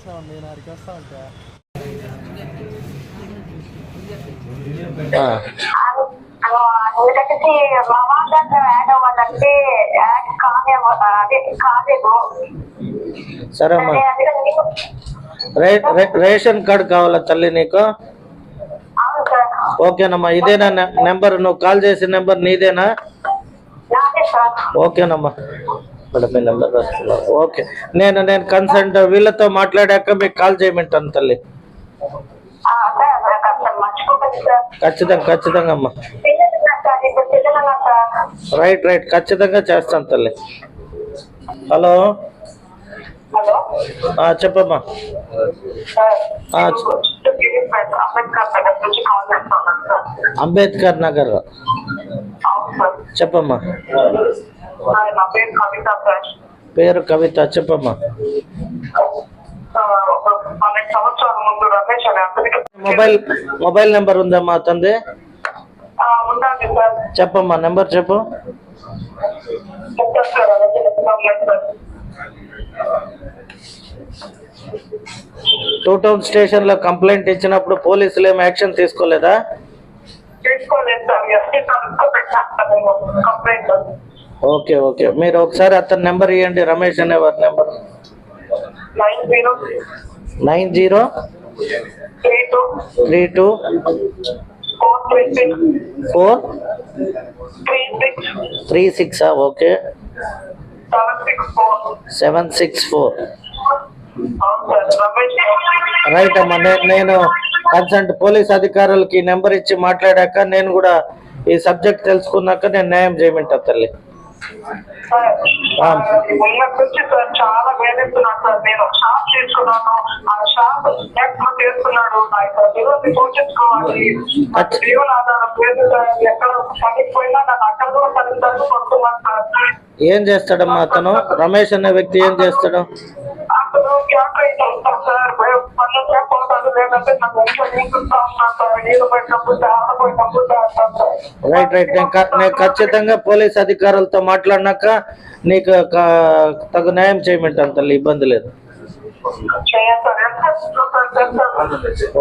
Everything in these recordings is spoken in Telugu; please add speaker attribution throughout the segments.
Speaker 1: నేను అడిగేస్తా ఉంటా.
Speaker 2: అందుకనేసి మా వాళ్ళ యాడ్ అవ్వాలంటే యాడ్ కాలేదు.
Speaker 3: సరే అమ్మా, రేషన్ కార్డు కావాలా తల్లి నీకు?
Speaker 2: అవును సార్.
Speaker 3: ఓకేనమ్మా, ఇదేనా నెంబర్? నువ్వు కాల్ చేసిన నెంబర్ నీదేనా?
Speaker 2: నాదే సార్.
Speaker 3: ఓకేనమ్మా, మీ నెంబర్ రాస్తున్నా. ఓకే, నేను కన్సల్ట్ వీళ్ళతో మాట్లాడాక మీకు కాల్ చేయమంటాను తల్లి. ఖచ్చితంగా అమ్మా. రైట్ ఖచ్చితంగా చేస్తాను తల్లి. హలో చెప్పమ్మా. అంబేద్కర్ నగర్ చెప్పమ్మా. పేరు కవిత, చెప్పమ్మా. మొబైల్ నెంబర్ ఉందమ్మా అతనిది? చెప్పమ్మా, నెంబర్ చెప్పు. 2000 స్టేషన్ లో కంప్లైంట్ ఇచ్చినప్పుడు పోలీసులు ఏం యాక్షన్ తీసుకోలేదా? ఓకే, మీరు ఒకసారి అతని నెంబర్ ఇవ్వండి, రమేష్ అనే వారి నెంబర్. 90322436. ఓకే, 764. రైట్ అమ్మా, నేను కన్సర్న్ పోలీస్ అధికారులకి నెంబర్ ఇచ్చి మాట్లాడాక నేను కూడా ఈ సబ్జెక్ట్ తెలుసుకున్నాక నేను న్యాయం చేయమంటా తల్లి.
Speaker 2: చాలా వేధిస్తున్నాడు సార్. నేను షాప్ తీసుకున్నాను, ఆ షాప్ చేసుకున్నాడు. సూచించుకోవాలి ఎక్కడ పనికి పోయినా నన్ను అక్కడ కూడా పనిస్తాను కొడుతున్నాను సార్.
Speaker 3: ఏం చేస్తాడమ్మా అతను? రమేష్ అనే వ్యక్తి ఏం చేస్తాడు?
Speaker 2: అతను క్యాటరింగ్ చేస్తాడు సార్. పనులు పోతాడు, లేదంటే నాకు ఇంట్లో తీసుకుంటా ఉంటాను సార్. నీళ్ళు పోయినప్పుడు ఆడపోయినప్పుడు అంటాను సార్.
Speaker 3: రైట్ నేను ఖచ్చితంగా పోలీస్ అధికారులతో మాట్లాడినాక నీకు తగు న్యాయం చేయమంటాను తల్లి, ఇబ్బంది లేదు.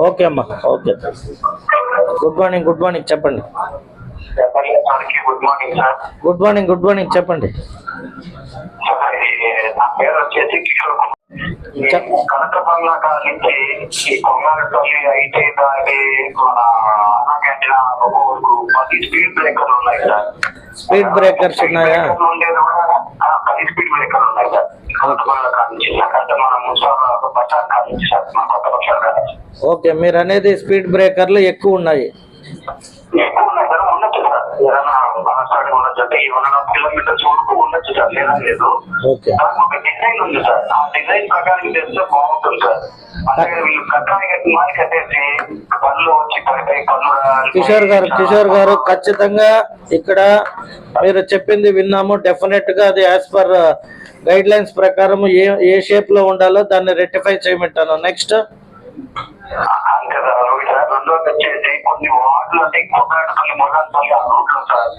Speaker 3: ఓకే అమ్మా, ఓకే. గుడ్ మార్నింగ్ చెప్పండి. గుడ్ మార్నింగ్ చెప్పండి.
Speaker 2: నా పేరు వచ్చేసి కిషోర్ కుమార్. కనకపల్లా నుంచి ఈ కొంగారపల్లి ఐటీ దాటి మన అన్నా క్యాంటీన్ వరకు 10 స్పీడ్ బ్రేకర్లు ఉన్నాయి సార్.
Speaker 3: స్పీడ్ బ్రేకర్స్ ఉన్నాయా?
Speaker 2: 10 స్పీడ్ బ్రేకర్లు ఉన్నాయి సార్. కనకపల్లా నుంచి అంటే మన మున్సిపల్ బస్టాండ్ కాడ నుంచి సార్, మన కొత్త బస్టాండ్ కాడ.
Speaker 3: ఓకే, మీరు అనేది స్పీడ్ బ్రేకర్లు ఎక్కువ ఉన్నాయి.
Speaker 2: ఎక్కువ ఉన్నాయి సార్, ఉండొచ్చు సార్. ఏదైనా బాగా ఉండొచ్చు అంటే ఈ 1.5 కిలోమీటర్స్ వరకు ఉండొచ్చు సార్, లేదా లేదు. దానికి ఒక డిజైన్ ఉంది సార్, ఆ డిజైన్ ప్రకారం చేస్తే బాగుంటుంది సార్. అంటే వీళ్ళు కట్టాయి కట్టేసి పనులు వచ్చి పడతాయి, పనులు.
Speaker 3: కిషోర్ గారు ఖచ్చితంగా ఇక్కడ మీరు చెప్పింది విన్నాము. డెఫినెట్ గా అది యాజ్ పర్ గైడ్ లైన్స్ ప్రకారం ఏ షేప్ లో ఉండాలో దాన్ని రెక్టిఫై చేయమంటాను. నెక్స్ట్
Speaker 2: అంతే సార్. రెండోది వచ్చేసి కొన్ని వార్డులు అంటే కొత్తపల్లి మొదలపల్లి ఆ రూట్లో సార్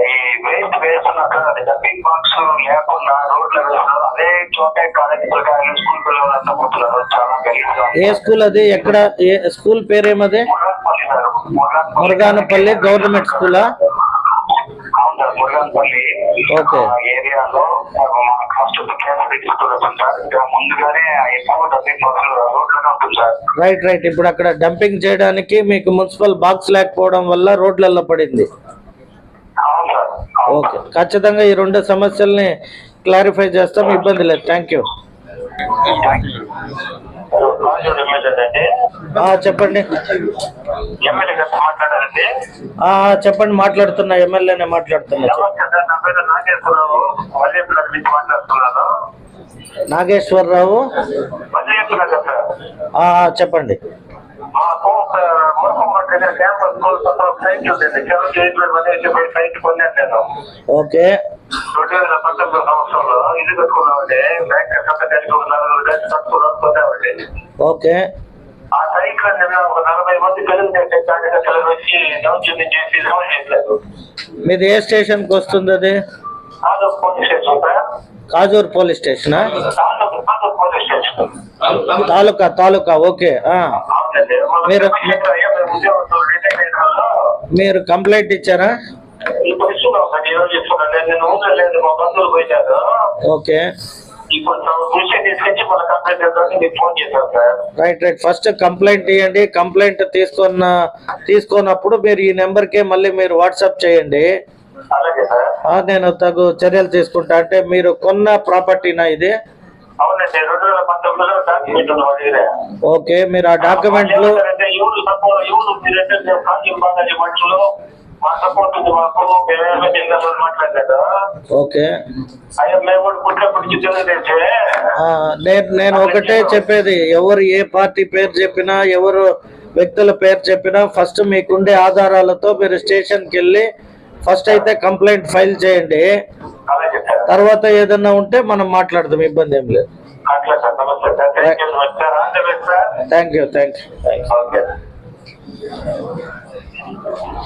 Speaker 2: ఈ వేస్ట్ వేస్తున్నారు సార్. అది డబ్బింగ్ బాక్స్ లేకుండా రోడ్లు వేస్తున్నారు. అదే చోట కాలేజీ పిల్లలు స్కూల్ పిల్లలు అంతా పోతున్నారు. చాలా గలీజ్గా.
Speaker 3: ఏ స్కూల్ అది? ఎక్కడ? ఏ school పేరేమది?
Speaker 2: Muraganapalli sir.
Speaker 3: Muraganapalli government స్కూలా?
Speaker 2: అవును సార్, మురగానపల్లి ఏరియాలో ఫస్ట్ సార్. ముందుగానే ఎక్కువ డబ్బింగ్ బాక్స్ రోడ్లోనే ఉంటుంది సార్.
Speaker 3: రైట్ ఇప్పుడు అక్కడ డంపింగ్ చేయడానికి మీకు మున్సిపల్ బాక్స్ లేకపోవడం వల్ల రోడ్లలో పడింది. ఓకే, ఖచ్చితంగా ఈ 2 సమస్యల్ని క్లారిఫై చేస్తాం, ఇబ్బంది లేదు. Thank you. చెప్పండి. చెప్పండి, మాట్లాడుతున్నా. ఎమ్మెల్యేనే మాట్లాడుతున్నా. నాగేశ్వరరావు, చెప్పండి. ఓకే,
Speaker 2: 2019 సంవత్సరంలో ఇల్లు కట్టుకున్నామంటే బ్యాంక్
Speaker 3: ఓకే.
Speaker 2: ఆ సైట్ ఒక 40 మంది పిల్లలు వచ్చి దౌర్జన్యం చేసి చేయలేదు.
Speaker 3: మీది ఏ స్టేషన్ కి వస్తుంది? అది
Speaker 2: పోలీస్ స్టేషన్.
Speaker 3: కాజూర్ పోలీస్ స్టేషనా?
Speaker 2: Police station.
Speaker 3: తాలూకా ఓకే. మీరు కంప్లైంట్ ఇచ్చారా?
Speaker 2: ఇప్పుడు ఇస్తున్నాం సార్, ఈ రోజు ఇస్తున్నాను. నేను ఊళ్ళో లేదు, మా బంధువులు పోయినారు.
Speaker 3: ఓకే
Speaker 2: ఇప్పుడు దృష్టి తీసుకొచ్చి మన కంప్లైంట్ చేద్దామని మీకు ఫోన్ చేశాను సార్.
Speaker 3: రైట్. ఫస్ట్ కంప్లైంట్ ఇవ్వండి. కంప్లైంట్ తీసుకున్నప్పుడు మీరు ఈ నెంబర్కే మళ్ళీ మీరు వాట్సాప్ చేయండి.
Speaker 2: అలాగే సార్.
Speaker 3: నేను తగు చర్యలు తీసుకుంటా. అంటే మీరు కొన్న ప్రాపర్టీనా ఇది?
Speaker 2: అవునండి, 2019లో డాక్యుమెంట్ ఉంది మా దగ్గర.
Speaker 3: ఓకే, మీరు ఆ డాక్యుమెంట్లు
Speaker 2: మనుషులు మా సపోర్ట్ ఉంది, మాకు మాట్లాడలేదు.
Speaker 3: ఓకే,
Speaker 2: అయ్యా మేము కూడా పుట్టినప్పటి తెలిసే.
Speaker 3: నేను ఒకటే చెప్పేది, ఎవరు ఏ పార్టీ పేరు చెప్పినా, ఎవరు వ్యక్తుల పేరు చెప్పినా ఫస్ట్ మీకుండే ఆధారాలతో మీరు స్టేషన్కి వెళ్ళి ఫస్ట్ అయితే కంప్లైంట్ ఫైల్ చేయండి. తర్వాత ఏదన్నా ఉంటే మనం మాట్లాడదాం, ఇబ్బంది ఏం లేదు. Thank you.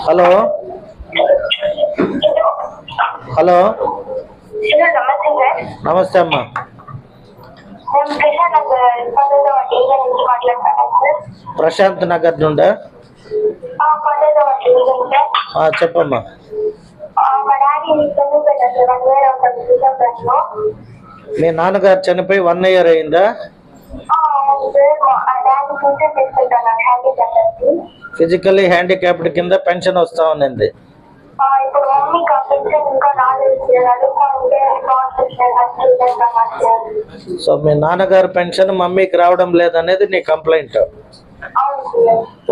Speaker 3: హలో నమస్తే అమ్మా. ప్రశాంత్ నగర్ నుండా? చెప్పమ్మా. మీ నాన్నగారు చనిపోయి 1 year అయిందా? ఫిజికల్లీ హ్యాండిక్యాప్డ్ కింద పెన్షన్ వస్తా ఉన్నది. సో మీ నాన్నగారు పెన్షన్ మమ్మీకి రావడం లేదనేది నీ కంప్లైంట్.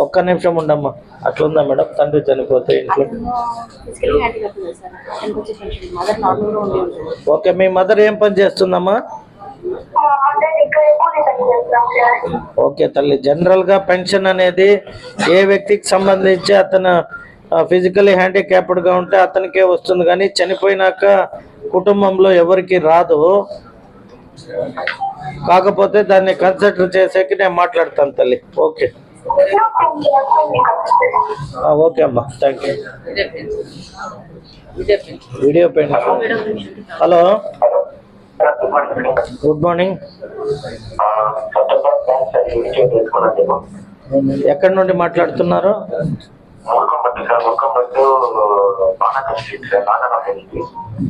Speaker 3: ఒక్క నిమిషం ఉండమ్మా. అట్లుందా మేడం? తండ్రి చనిపోతే ఇంట్లో ఓకే. మీ మదర్ ఏం పని చేస్తుందమ్మా? ఓకే తల్లి, జనరల్ గా పెన్షన్ అనేది ఏ వ్యక్తికి సంబంధించి అతను ఫిజికల్లీ హ్యాండిక్యాప్డ్ గా ఉంటే అతనికే వస్తుంది, కానీ చనిపోయినాక కుటుంబంలో ఎవరికి రాదు. కాకపోతే దాన్ని కన్సిడర్ చేసేకి నేను మాట్లాడతాను తల్లి. ఓకే ఓకే అమ్మా, thank you. Video paint. Hello, good morning. ఎక్కడి నుండి మాట్లాడుతున్నారు?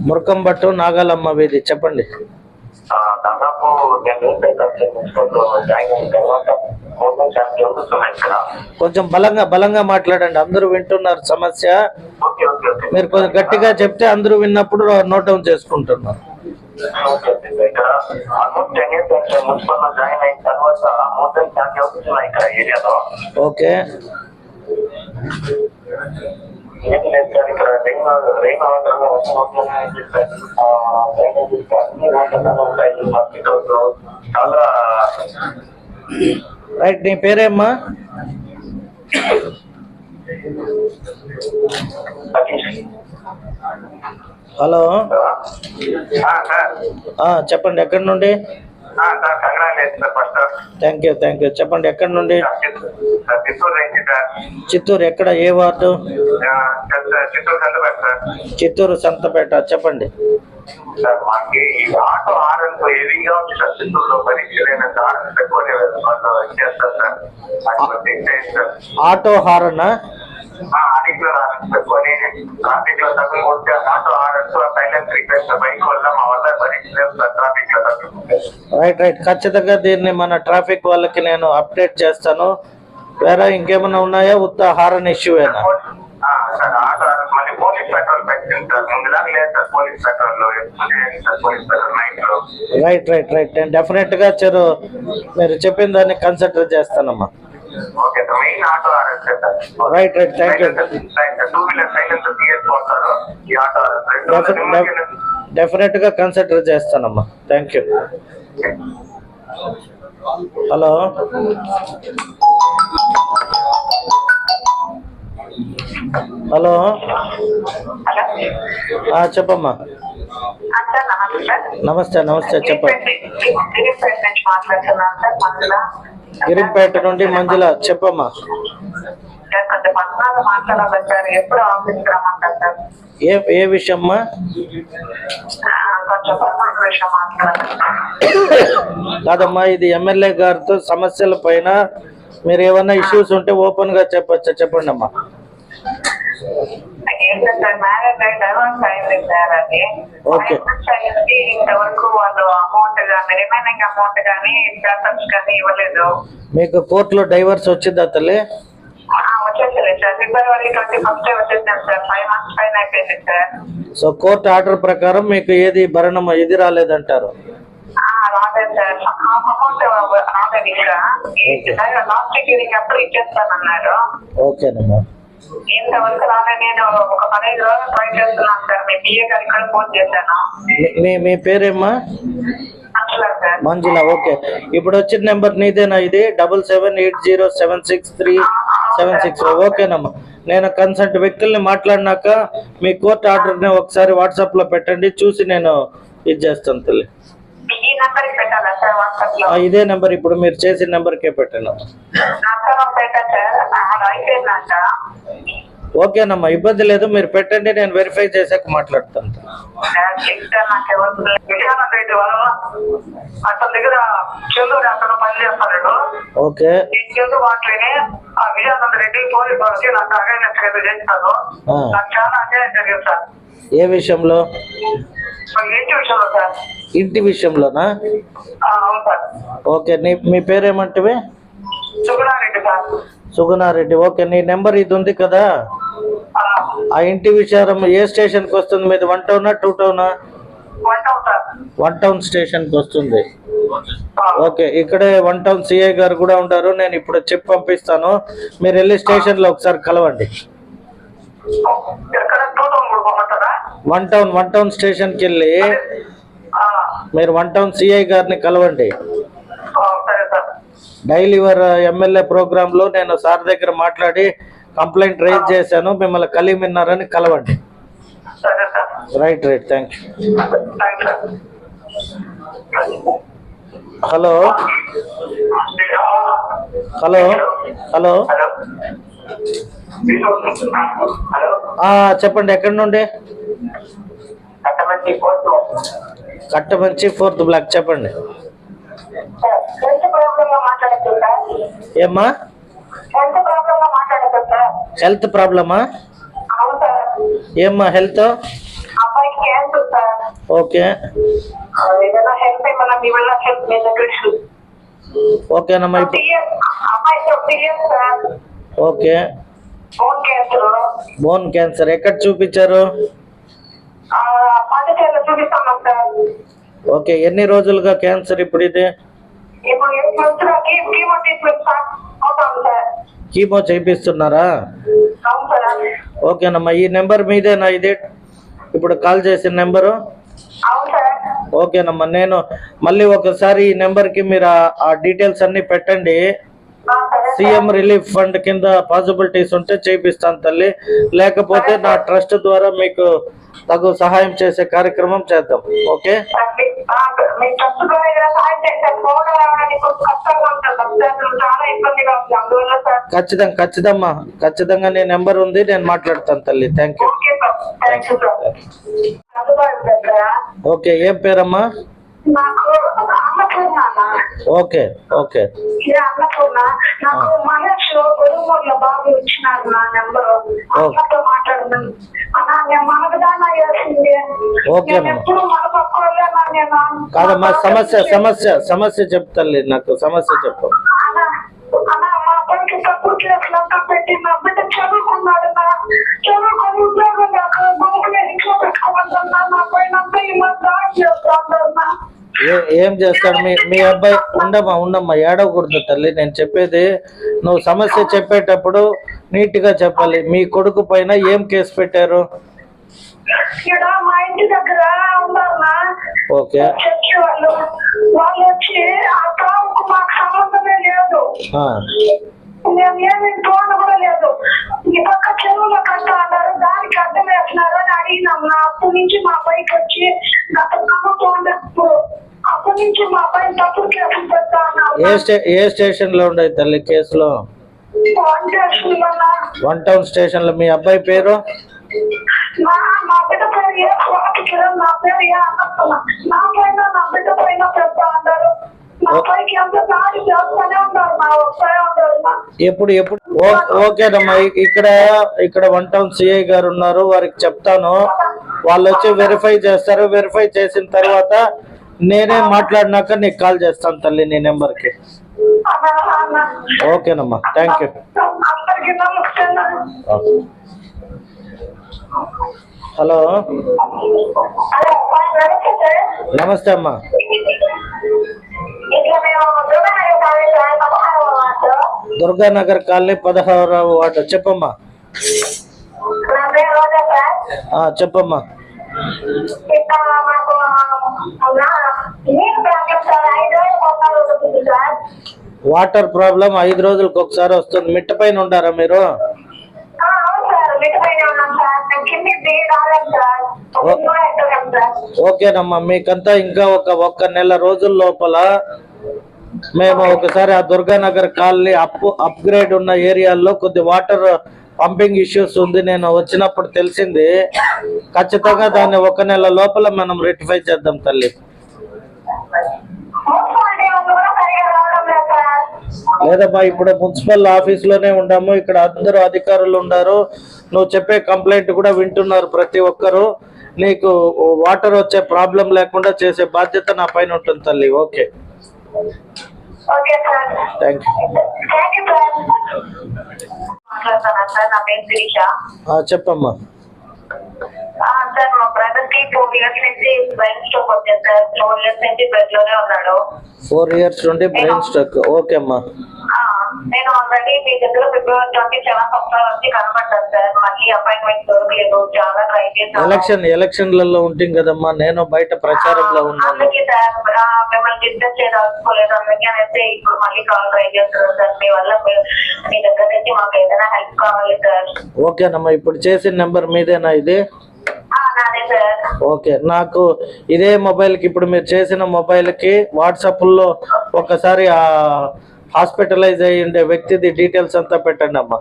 Speaker 3: మురకంబట్టు నాగాలమ్మ వీధి, చెప్పండి.
Speaker 2: దాదాపు
Speaker 3: కొంచెం బలంగా మాట్లాడండి, అందరూ వింటున్నారు సమస్య. మీరు కొంచెం గట్టిగా చెప్తే అందరూ విన్నప్పుడు నోట్ డౌన్ చేసుకుంటున్నారు. Okay, right. నీ పేరేమ్మా? హలో, చెప్పండి ఎక్కడి నుండి? Thank you. చెప్పండి ఎక్కడి నుండి? చిత్తూరు. ఎక్కడ, ఏ వార్డు? చిత్తూరు సంతపేట. చెప్పండి. Auto horn right. ఖచ్చితంగా దీన్ని మన ట్రాఫిక్ వాళ్ళకి నేను అప్డేట్ చేస్తాను. వేరే ఇంకేమైనా ఉన్నాయా? ఉత్త హారన్ ఇష్యూనా? రైట్. నేను డెఫినెట్ గా మీరు చెప్పిన దాన్ని కన్సిడర్ చేస్తానమ్మా. రైట్. Thank you. డెఫినెట్ గా కన్సిడర్ చేస్తానమ్మా. Thank you. హలో, చెప్పమ్మా. నమస్తే. చెప్పండి. గిరింపేట నుండి మంజుల, చెప్పమ్మా. ఏ విషయమ్మా? కాదమ్మా, ఇది ఎమ్మెల్యే గారితో సమస్యల పైన మీరు ఏమన్నా ఇష్యూస్ ఉంటే ఓపెన్ గా చెప్పచ్చా? చెప్పండి అమ్మా.
Speaker 2: మ్యారేజ్ అయి డైవర్స్ అయింది సార్. అది
Speaker 3: ఓకే.
Speaker 2: ఇంతవరకు వాళ్ళు అమౌంట్ కానీ రిమైనింగ్ అమౌంట్ కానీ పేపర్స్ కానీ ఇవ్వలేదు.
Speaker 3: మీకు కోర్టులో డైవర్స్ వచ్చిందా తల్లి?
Speaker 2: వచ్చేసలేదు సార్. ఫిబ్రవరి 21 వచ్చేసాను సార్. 5 months పైన అయిపోయింది సార్.
Speaker 3: సో కోర్టు ఆర్డర్ ప్రకారం మీకు ఏది భరణం ఇది రాలేదంటారు?
Speaker 2: రాలేదు సార్. అమౌంట్ రాలేదు. ఇంకా లాస్ట్ వీక్ అప్పుడు ఇచ్చేస్తానన్నారు.
Speaker 3: ఓకేనమ్మా.
Speaker 2: ఇంతవరకు రాలేదు. నేను ఒక 15 రోజులు ట్రై చేస్తున్నాను సార్. మీ పిఏ గారికి కూడా ఫోన్ చేశాను.
Speaker 3: మీ పేరేమ్మా? మంజుల. ఓకే. ఇప్పుడు వచ్చిన నెంబర్ నీదేనా ఇది? 7780763763. ఓకేనమ్మా. నేను కన్సల్ట్ వ్యక్తుల్ని మాట్లాడినాక మీ కోర్టు ఆర్డర్ని ఒకసారి వాట్సాప్ లో పెట్టండి, చూసి నేను ఇది చేస్తాను తల్లి. ఇదే నెంబర్ ఇప్పుడు మీరు చేసిన నెంబర్కే పెట్టండి. ఓకేనమ్మా, ఇబ్బంది లేదు, మీరు పెట్టండి, నేను వెరిఫై చేసాక మాట్లాడతాను.
Speaker 2: అతని దగ్గర చెల్లూరు అతను పని చేస్తాడు.
Speaker 3: ఓకే.
Speaker 2: చెల్లు మాట్లాడి ఆ విజయానంద రెడ్డి పోలీసు వాళ్ళకి నాకు అగైనెస్ట్ గా చేస్తాను. నాకు చాలా అన్యాయం జరిగింది సార్.
Speaker 3: ఏ విషయంలో?
Speaker 2: ఇంటి విషయంలో సార్.
Speaker 3: ఇంటి విషయంలోనా?
Speaker 2: అవును సార్.
Speaker 3: ఓకే. మీ పేరేమంటివి?
Speaker 2: సుగుణారెడ్డి సార్.
Speaker 3: సుగుణారెడ్డి. ఓకే. నీ నెంబర్ ఇది ఉంది కదా, ఆ ఇంటి విచారం ఏ స్టేషన్ కి వస్తుంది మీది? 1 టౌన్ 2 టౌన్? 1 టౌన్ స్టేషన్ కి వస్తుంది. ఓకే. ఇక్కడే 1 టౌన్ సిఐ గారు కూడా ఉంటారు, నేను ఇప్పుడు చెప్పి పంపిస్తాను. మీరు వెళ్ళి స్టేషన్ లో ఒకసారి కలవండి. 1 టౌన్ స్టేషన్ కి వెళ్ళి మీరు 1 టౌన్ సిఐ గారిని కలవండి. డైలీ యువర్ ఎమ్మెల్యే ప్రోగ్రామ్ లో నేను సార్ దగ్గర మాట్లాడి కంప్లైంట్ రైజ్ చేశాను, మిమ్మల్ని కలిమిన్నారని కలవండి. రైట్. Thank you. హలో చెప్పండి, ఎక్కడి నుండి? Kattamanchi 4th block. చెప్పండి. ఏమ్మా? హెల్త్ ప్రాబ్లమా? ఏమ్మా హెల్త్? ఓకే. ఓకేనమ్మా. ఓకే. Bone cancer. ఎక్కడ చూపించారు? ఓకే. ఎన్ని రోజులుగా క్యాన్సర్ ఇప్పుడు ఇది? కీమో చేపిస్తున్నారా? ఓకేనమ్మా. ఈ నెంబర్ మీదేనా ఇది ఇప్పుడు కాల్ చేసిన నెంబరు? ఓకేనమ్మా. నేను మళ్ళీ ఒకసారి ఈ నెంబర్కి మీరు ఆ డీటెయిల్స్ అన్ని పెట్టండి. సీఎం రిలీఫ్ ఫండ్ కింద పాసిబిలిటీస్ ఉంటే చేపిస్తాను తల్లి, లేకపోతే నా ట్రస్ట్ ద్వారా మీకు తగు సహాయం చేసే కార్యక్రమం చేద్దాం. ఓకే. ఖచ్చితంగా నీ నెంబర్ ఉంది, నేను మాట్లాడతాను తల్లి. Thank you. ఓకే. ఏం పేరమ్మా? ఓకే. ఓకే.
Speaker 2: నాకు మహేష్ గొడుమూరులో బాబు ఇచ్చినారు నా నెంబరు. అమ్మతో మాట్లాడమని.
Speaker 3: కాదమ్మా, సమస్య చెప్తాలి, నాకు సమస్య చెప్పు.
Speaker 2: మా అబ్బాయికి తప్పుడు కేసులంతా పెట్టి నా బిడ్డ చదువుకున్నాడు. చదువుకొని ఉద్యోగం లేక బాబుని ఇంట్లో పెట్టుకోమంటున్నా. నా పైన ఈ మధ్య దాడి చేస్తాను.
Speaker 3: ఏం చేస్తాడు మీ అబ్బాయి? ఉండమ్మా, ఏడవకూడదు తల్లి. నేను చెప్పేది నువ్వు సమస్య చెప్పేటప్పుడు నీట్ గా చెప్పాలి. మీ కొడుకు పైన ఏం కేసు పెట్టారు?
Speaker 2: మా ఇంటి దగ్గర ఉన్నారన్నా.
Speaker 3: ఓకే.
Speaker 2: వాళ్ళు వచ్చి ఆ తావుకు మాకు సంబంధమే లేదు. మేము ఏమి తోడు కూడా లేదు. ఈ పక్క చెరువులో కట్ట అన్నారు, దానికి అర్థం వేస్తున్నారు అని అడిగినాం. అప్పటి నుంచి మా పైకి వచ్చి గత అప్పటి నుంచి మా పైన తప్పుడు కేసులు పెడతా ఉన్నారు.
Speaker 3: ఏ స్టేషన్ లో ఉండే తల్లి కేసులో? 1 టౌన్ స్టేషన్ లో. మీ అబ్బాయి పేరు?
Speaker 2: మా బిడ్డ పేరు ఏ స్వాతి కిరణ్. నా పేరు ఏ అన్నపూర్ణ. నా పైన నా బిడ్డ పైన పెడతా అన్నారు. నా
Speaker 3: ఎప్పుడు ఎప్పుడు ఓకేనమ్మా. ఇక్కడ 1 టౌన్ సిఐ గారు ఉన్నారు, వారికి చెప్తాను, వాళ్ళు వచ్చి వెరిఫై చేస్తారు. వెరిఫై చేసిన తర్వాత నేనే మాట్లాడినాక నీకు కాల్ చేస్తాను తల్లి నీ నెంబర్కి. ఓకేనమ్మా, థ్యాంక్ యూ. హలో, నమస్తే అమ్మా. దుర్గానగర్ కాలనీ 16వ వార్డు. చెప్పమ్మా. చెప్పమ్మా. వాటర్ ప్రాబ్లం 5 రోజులకు ఒకసారి వస్తుంది. మిట్ట పైన ఉంటారా మీరు? ఓకేనమ్మా, మీకంతా ఇంకా ఒక్క నెల రోజుల లోపల మేము ఒకసారి ఆ దుర్గానగర్ కాలనీ అప్గ్రేడ్ ఉన్న ఏరియాల్లో కొద్ది వాటర్ పంపింగ్ ఇష్యూస్ ఉంది, నేను వచ్చినప్పుడు తెలిసింది. ఖచ్చితంగా దాన్ని 1 నెల లోపల మనం రెక్టిఫై చేద్దాం తల్లి. లేదమ్మా, ఇప్పుడు మున్సిపల్ ఆఫీస్ లోనే ఉన్నాము, ఇక్కడ అందరూ అధికారులు ఉన్నారు, నువ్వు చెప్పే కంప్లైంట్ కూడా వింటున్నారు ప్రతి ఒక్కరు. నీకు వాటర్ వచ్చే ప్రాబ్లం లేకుండా చేసే బాధ్యత నా పైన ఉంటుంది తల్లి. Okay, thank you. చెప్పమ్మా.
Speaker 1: సార్ మా బ్రదర్ కి 4 ఇయర్స్ నుంచి బ్రెయిన్ స్ట్రోక్ వచ్చింది సార్. 4 ఇయర్స్ నుంచి బెడ్ లోనే ఉన్నాడు.
Speaker 3: 4 ఇయర్స్ నుండి బ్రెయిన్ స్ట్రోక్. ఓకే అమ్మా.
Speaker 1: నేను ఆల్రెడీ మీ దగ్గర ఫిబ్రవరి 27 ఒకసారి వచ్చి కనబడ్డాను సార్. మళ్ళీ అపాయింట్మెంట్ దొరకలేదు, చాలా ట్రై చేశాను.
Speaker 3: ఎలక్షన్లలో ఉంటుంది కదమ్మా, నేను బయట ప్రచారంలో ఉన్నాను.
Speaker 1: అందుకే సార్ మిమ్మల్ని డిస్టర్బ్ చేయదలుచుకోలేదు, అందుకే అనేసి ఇప్పుడు మళ్ళీ కాల్ ట్రై చేస్తున్నాను సార్. మీ వల్ల మీ దగ్గర నుంచి మాకు ఏదైనా హెల్ప్ కావాలి సార్.
Speaker 3: ఓకేనమ్మా, ఇప్పుడు చేసిన నెంబర్ మీదేనా ఇది? ఓకే, నాకు ఇదే మొబైల్ కి, ఇప్పుడు మీరు చేసిన మొబైల్ కి వాట్సాప్ లో ఒకసారి ఆ హాస్పిటలైజ్ అయ్యి ఉండే వ్యక్తిది డీటెయిల్స్ అంతా పెట్టండి అమ్మా.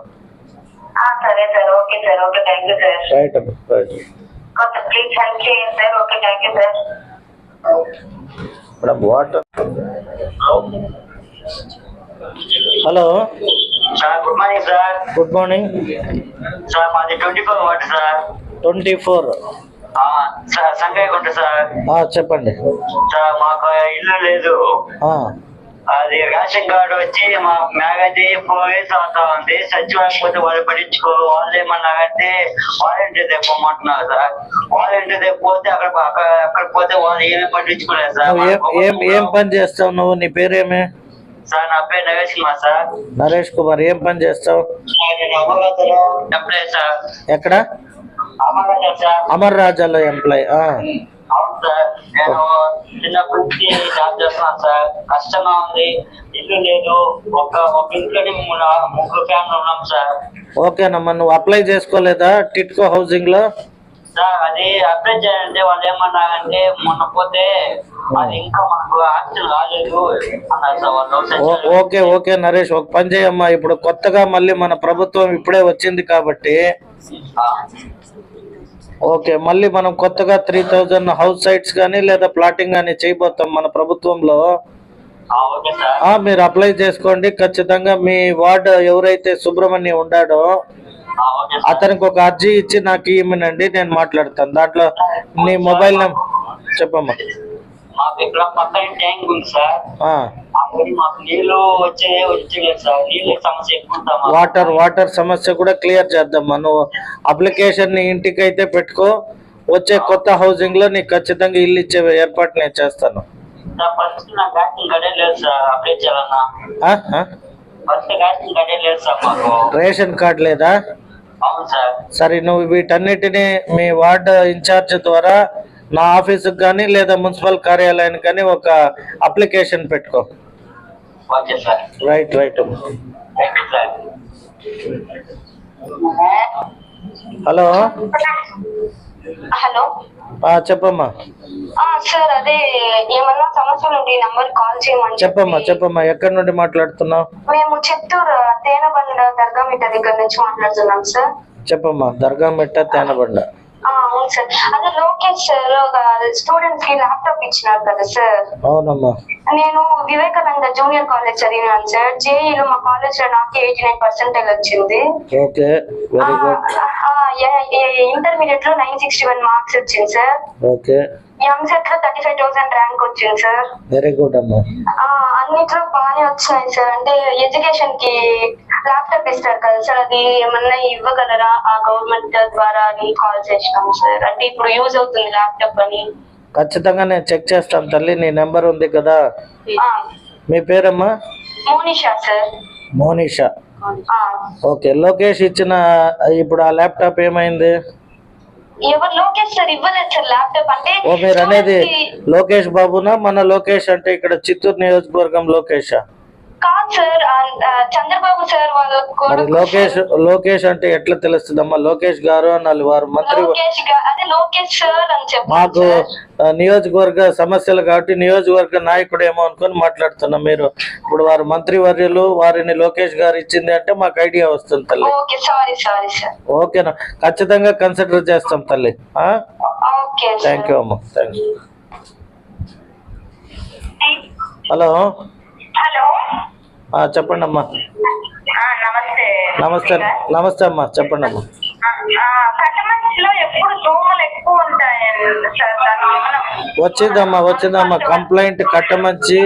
Speaker 1: సరే sir. Okay sir. Okay, thank you sir.
Speaker 3: Right అమ్మా, రైట్.
Speaker 1: ప్లీజ్ హెల్ప్ చేయండి sir. Okay, thank you sir.
Speaker 3: Madam water. Hello
Speaker 2: sir, good morning sir.
Speaker 3: Good morning
Speaker 2: sir, మాది 24 ward sir.
Speaker 3: 24
Speaker 2: sir, Sangaiah sir.
Speaker 3: చెప్పండి
Speaker 2: సార్. మాకు ఇల్లు లేదు, అది రేషన్ కార్డు వచ్చి మా మ్యాగది 4 years అవుతా ఉంది. సచివాలయపోతే వాళ్ళు పట్టించుకో, వాళ్ళు ఏమన్నారంటే వాలంటీర్ తెప్పమంటున్నారు సార్. వాలంటీర్ తెప్పిపోతే అక్కడ పోతే వాళ్ళు ఏమీ పట్టించుకోలేదు సార్.
Speaker 3: ఏం పని చేస్తావు నువ్వు? నీ పేరేమే?
Speaker 2: సార్, నా పేరు నరేష్ కుమార్ సార్.
Speaker 3: నరేష్ కుమార్, ఏం పని చేస్తావు?
Speaker 2: నేను అమర్రాజాలో ఎంప్లాయ్ సార్.
Speaker 3: ఎక్కడ?
Speaker 2: అమర్రాజా సార్.
Speaker 3: అమర్రాజాలో ఎంప్లాయ్.
Speaker 2: అవును సార్, నేను చిన్నప్పటి నుంచి జాబ్ చేస్తున్నాను సార్. కష్టంగా ఉంది, ఇల్లు లేదు. ఒక ఇంట్లోనే 3 ఫ్యామిలీ ఉన్నాం సార్.
Speaker 3: ఓకేనమ్మా, నువ్వు అప్లై చేసుకోలేదా టిట్కో హౌసింగ్ లో?
Speaker 2: సార్, అది అప్లై చేయాలంటే వాళ్ళు ఏమన్నారంటే మొన్న పోతే అది ఇంకా మనకు యాక్షన్ కాలేదు అన్నారు సార్ వాళ్ళు.
Speaker 3: ఓకే ఓకే నరేష్, ఒక పని చేయమ్మా, ఇప్పుడు కొత్తగా మళ్ళీ మన ప్రభుత్వం ఇప్పుడే వచ్చింది కాబట్టి ఓకే, మళ్ళీ మనం కొత్తగా 3000 హౌస్ సైట్స్ కానీ లేదా ప్లాటింగ్ కానీ చేయబోతాం మన ప్రభుత్వంలో. మీరు అప్లై చేసుకోండి ఖచ్చితంగా. మీ వార్డు ఎవరైతే సుబ్రహ్మణ్యం ఉన్నాడో అతనికి ఒక అర్జీ ఇచ్చి నాకు ఇవ్వమనండి, నేను మాట్లాడతాను. దాంట్లో నీ మొబైల్ నెంబర్ చెప్పమ్మా.
Speaker 2: మాకు ఇక్కడ పక్కన ట్యాంక్ ఉంది సార్. మాకు నీళ్లు వచ్చలేదు సార్. నీళ్ళ సమస్య ఎక్కువ.
Speaker 3: వాటర్ సమస్య కూడా క్లియర్ చేద్దామా. నువ్వు అప్లికేషన్ ని ఇంటికి అయితే పెట్టుకో, వచ్చే కొత్త హౌసింగ్ లో నీకు ఖచ్చితంగా ఇల్లు ఇచ్చే ఏర్పాటు నేను చేస్తాను.
Speaker 2: ఫస్ట్ నా రేషన్ కార్డే లేదు సార్, అప్లై చేయాలన్నా. ఫస్ట్ రేషన్ కార్డే లేదు సార్ మాకు.
Speaker 3: రేషన్ కార్డు లేదా?
Speaker 2: అవును సార్.
Speaker 3: సరే, నువ్వు వీటన్నిటిని మీ వార్డు ఇన్ఛార్జ్ ద్వారా నా ఆఫీసుకు కానీ లేదా మున్సిపల్ కార్యాలయానికి కానీ ఒక అప్లికేషన్ పెట్టుకో.
Speaker 2: Okay sir.
Speaker 3: Right right. Hello
Speaker 1: hello
Speaker 3: చెప్పమ్మా.
Speaker 1: సార్, అదే ఏమన్నా సమస్యలు ఉంటే ఈ నంబర్ కాల్ చేయమని.
Speaker 3: చెప్పమ్మా, ఎక్కడి నుండి మాట్లాడుతున్నావు?
Speaker 1: మేము చిత్తూరు తేనబండ దర్గామిట్ట దగ్గర నుంచి మాట్లాడుతున్నాం సార్.
Speaker 3: చెప్పమ్మా. దర్గామిట్ట తేనబండ.
Speaker 1: అవును మార్నింగ్ సార్. అదే లోకేష్ సార్ ఒక స్టూడెంట్స్ కి ల్యాప్టాప్ ఇచ్చినారు కదా సార్.
Speaker 3: అవునమ్మా.
Speaker 1: నేను వివేకానంద జూనియర్ కాలేజ్ చదివినాను సార్. జేఈలో మా కాలేజ్ లో నాకు 89% వచ్చింది.
Speaker 3: Okay, very good.
Speaker 1: ఇంటర్మీడియట్ లో 961 మార్క్స్ వచ్చింది సార్.
Speaker 3: ఓకే.
Speaker 1: ఎంసెట్ లో 35,000 ర్యాంక్ వచ్చింది సార్.
Speaker 3: వెరీ గుడ్ అమ్మా.
Speaker 1: అన్నిట్లో బాగానే వచ్చినాయి సార్. అంటే ఎడ్యుకేషన్ కి ల్యాప్టాప్ ఇస్తారు కదా సార్, అది ఏమన్నా ఇవ్వగలరా ఆ గవర్నమెంట్ ద్వారా అని కాల్ చేసినాం సార్. అంటే ఇప్పుడు యూజ్ అవుతుంది ల్యాప్టాప్ అని.
Speaker 3: ఖచ్చితంగా నేను చెక్ చేస్తాను తల్లి. నీ నెంబర్ ఉంది కదా. మీ పేరమ్మా?
Speaker 1: మోనిషా సార్.
Speaker 3: మోనిషా. ఓకే. లోకేష్ ఇచ్చిన ఇప్పుడు ఆ ల్యాప్టాప్ ఏమైంది?
Speaker 1: ఎవరు లోకేష్ సార్ ఇవ్వలేదు సార్ ల్యాప్టాప్. అంటే
Speaker 3: ఓ, మీరు అనేది లోకేష్ బాబునా? మన లోకేష్ అంటే ఇక్కడ చిత్తూరు నియోజకవర్గం లోకేషా?
Speaker 1: కాదు సార్, చంద్రబాబు సార్
Speaker 3: మరి లోకేష్ అంటే ఎట్లా తెలుస్తుందమ్మా? లోకేష్ గారు అనాలి, వారు మంత్రి.
Speaker 1: అదే లోకేష్ సార్ అని చెప్పి
Speaker 3: మాకు నియోజకవర్గ సమస్యలు కాబట్టి నియోజకవర్గ నాయకుడు ఏమో అనుకొని మాట్లాడుతున్నాం. మీరు ఇప్పుడు వారు మంత్రి వర్యులు, వారిని లోకేష్ గారు ఇచ్చింది అంటే మాకు ఐడియా వస్తుంది తల్లి. ఓకేనా? ఖచ్చితంగా కన్సిడర్ చేస్తాం తల్లి. థ్యాంక్ యూ అమ్మా. Thank you. హలో.
Speaker 1: హలో,
Speaker 3: చెప్పండి అమ్మా.
Speaker 1: నమస్తే.
Speaker 3: నమస్తే. నమస్తే అమ్మా, చెప్పండి అమ్మా.
Speaker 1: కట్టమంచిలో ఎప్పుడు దోమలు ఎక్కువ ఉంటాయండి సార్.
Speaker 3: వచ్చిందమ్మా కంప్లైంట్. కట్టమంచి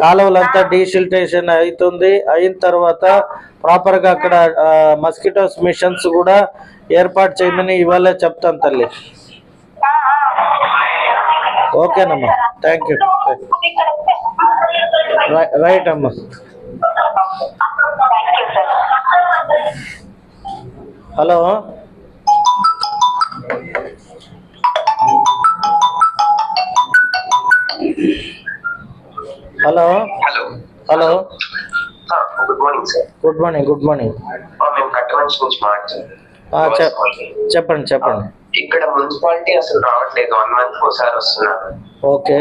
Speaker 3: కాలువలంతా డీసిల్టేషన్ అవుతుంది. అయిన తర్వాత ప్రాపర్ గా అక్కడ మస్కిటోస్ మిషన్స్ కూడా ఏర్పాటు చేయమని ఇవాళ చెప్తాను తల్లి. ఓకేనమ్మా, థ్యాంక్ యూ. రైట్ అమ్మా. Hello. Hello. Hello.
Speaker 2: Good morning sir.
Speaker 3: Good morning. Good morning.
Speaker 2: మేము కట్టమంచి నుంచి మాట్లాడుతున్నాం.
Speaker 3: చెప్పండి.
Speaker 2: ఇక్కడ మున్సిపాలిటీ అసలు రావట్లేదు. 1 month ఒకసారి వస్తున్నారు.
Speaker 3: ఓకే.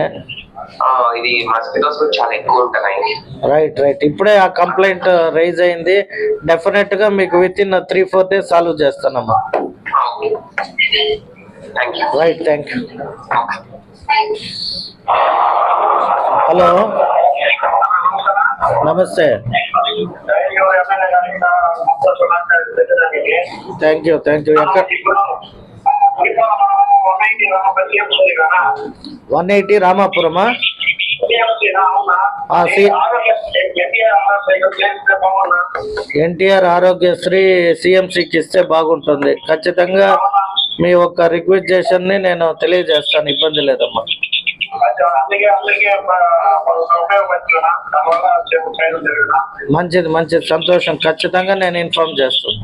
Speaker 2: ఇది మస్కిటోస్ కూడా చాలా ఎక్కువ ఉంటున్నాయి.
Speaker 3: రైట్. ఇప్పుడే ఆ కంప్లైంట్ రైజ్ అయింది. డెఫినెట్ గా మీకు విత్ ఇన్ 3-4 days సాల్వ్ చేస్తానమ్మా. Right, thank you. హలో. నమస్తే. Thank you. ఎక్కడ? 180 రామాపురమా? ఎన్టీఆర్ ఆరోగ్యశ్రీ సిఎంసికి ఇస్తే బాగుంటుంది. ఖచ్చితంగా మీ ఒక్క రిక్వెస్టేషన్ ని నేను తెలియజేస్తాను. ఇబ్బంది లేదమ్మా. మంచిది, సంతోషం. ఖచ్చితంగా నేను ఇన్ఫార్మ్ చేస్తాను.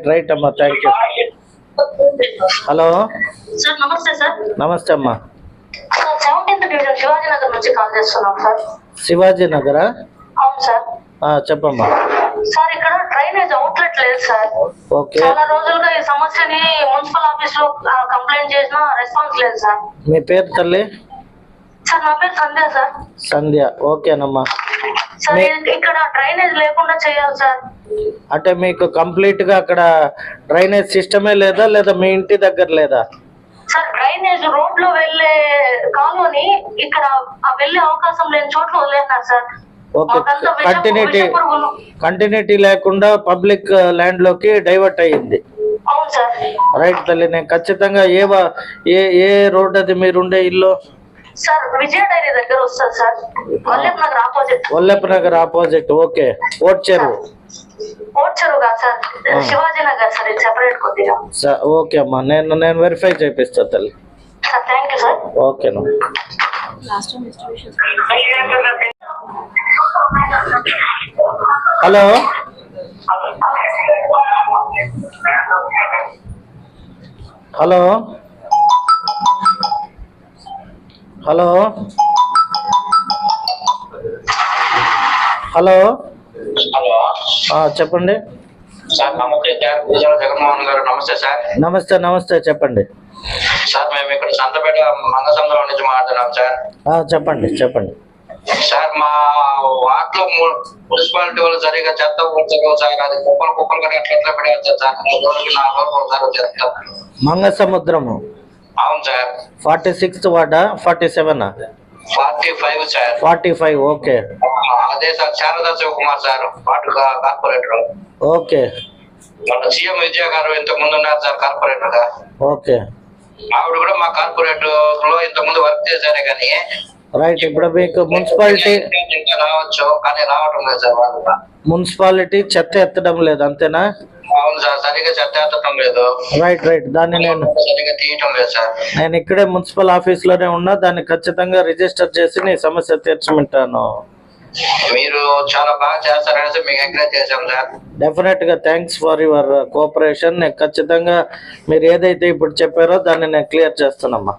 Speaker 3: రైట్ అమ్మా. Thank you. హలో.
Speaker 1: సార్ నమస్తే సార్.
Speaker 3: నమస్తే అమ్మా.
Speaker 1: 17th డివిజన్ శివాజీనగర్ నుంచి కాల్ చేస్తున్నాం సార్.
Speaker 3: శివాజీనగరా?
Speaker 1: అవును సార్.
Speaker 3: చెప్పమ్మా.
Speaker 1: సార్ ఇక్కడ డ్రైనేజ్ అవుట్లెట్ లేదు సార్.
Speaker 3: ఓకే.
Speaker 1: చాలా రోజులుగా ఈ సమస్యని మున్సిపల్ ఆఫీస్ లో కంప్లైంట్ చేసినా రెస్పాన్స్ లేదు సార్.
Speaker 3: మీ పేరు తల్లి?
Speaker 1: సార్ నా పేరు సంధ్య సార్.
Speaker 3: సంధ్య. ఓకేనమ్మా.
Speaker 1: సార్ ఇక్కడ డ్రైనేజ్ లేకుండా చేయాలి సార్.
Speaker 3: అంటే మీకు కంప్లీట్ గా అక్కడ డ్రైనేజ్ సిస్టమే లేదా మీ ఇంటి దగ్గర లేదా?
Speaker 1: సార్ డ్రైనేజ్ రోడ్ లో వెళ్ళే కాలువని ఇక్కడ వెళ్ళే అవకాశం లేని చోట్ల వదిలేస్తారు సార్.
Speaker 3: ఓకే. కంటిన్యూటీ లేకుండా పబ్లిక్ ల్యాండ్ లోకి డైవర్ట్ అయ్యింది.
Speaker 1: అవును సార్.
Speaker 3: రైట్ తల్లి. నేను ఖచ్చితంగా ఏ రోడ్ అది మీరుండే ఇల్లు?
Speaker 1: సార్ విజయ డైరీ దగ్గర వస్తుంది సార్.
Speaker 3: వల్లెప్ నగర్ ఆపోజిట్. ఓకే. ఓట్ చెరువు
Speaker 1: సార్. శివాజీ నగర్ సార్, ఇది సెపరేట్ కొద్దిగా.
Speaker 3: ఓకే అమ్మా, నేను వెరిఫై చేపిస్తా తల్లి.
Speaker 1: Sir thank you sir.
Speaker 3: ఓకేనా. హలో. హలో. హలో. హలో. చెప్పండి
Speaker 2: సార్. నమస్తే సార్. జగన్మోహన్ గారు. నమస్తే సార్.
Speaker 3: నమస్తే చెప్పండి
Speaker 2: సార్. మేము ఇక్కడ సంతపేట మంగసంద్రం నుంచి మాట్లాడుతున్నాం సార్.
Speaker 3: చెప్పండి.
Speaker 4: సార్ మా వార్డ్ లో మున్సిపాలిటీ వాళ్ళు సరిగా చెత్త ఉంచరు సార్. అది కుక్కలు కూడా ఎట్లా పడేస్తారు సార్. 3 రోజులకి 4 రోజులు ఒకసారి చెత్త.
Speaker 3: మంగసముద్రము.
Speaker 4: అవును సార్.
Speaker 3: 46th వార్డా 47
Speaker 4: 45 సార్.
Speaker 3: 45 ఓకే.
Speaker 4: అదే sir Sharada Shivakumar sir ward corporator.
Speaker 3: Okay.
Speaker 4: మన సీఎం విజయ గారు ఇంతకు ముందు ఉన్నారు సార్ కార్పొరేటర్ గా.
Speaker 3: ఓకే.
Speaker 4: ఆవిడ కూడా మా కార్పొరేటర్ లో ఇంతకు ముందు వర్క్ చేశారే కానీ
Speaker 3: రైట్. ఇప్పుడు మీకు మున్సిపాలిటీ
Speaker 4: రావచ్చు కానీ రావటం లేదు సార్. వాళ్ళు
Speaker 3: మున్సిపాలిటీ చెత్త ఎత్తడం లేదు అంతేనా?
Speaker 4: అవును సార్, సరిగా చెత్త ఎత్తడం లేదు.
Speaker 3: Right right. దాన్ని
Speaker 4: సరిగా తీయటం లేదు సార్.
Speaker 3: నేను ఇక్కడే మున్సిపల్ ఆఫీస్ లోనే ఉన్నా, దాన్ని ఖచ్చితంగా రిజిస్టర్ చేసి నీ సమస్య తీర్చమంటాను.
Speaker 4: మీరు చాలా బాగా చేస్తారనేసి మీకు ఎంకరేజ్ చేశాం సార్.
Speaker 3: డెఫినెట్ గా థ్యాంక్స్ ఫర్ యువర్ కోఆపరేషన్. నేను ఖచ్చితంగా మీరు ఏదైతే ఇప్పుడు చెప్పారో దాన్ని నేను క్లియర్ చేస్తానమ్మా.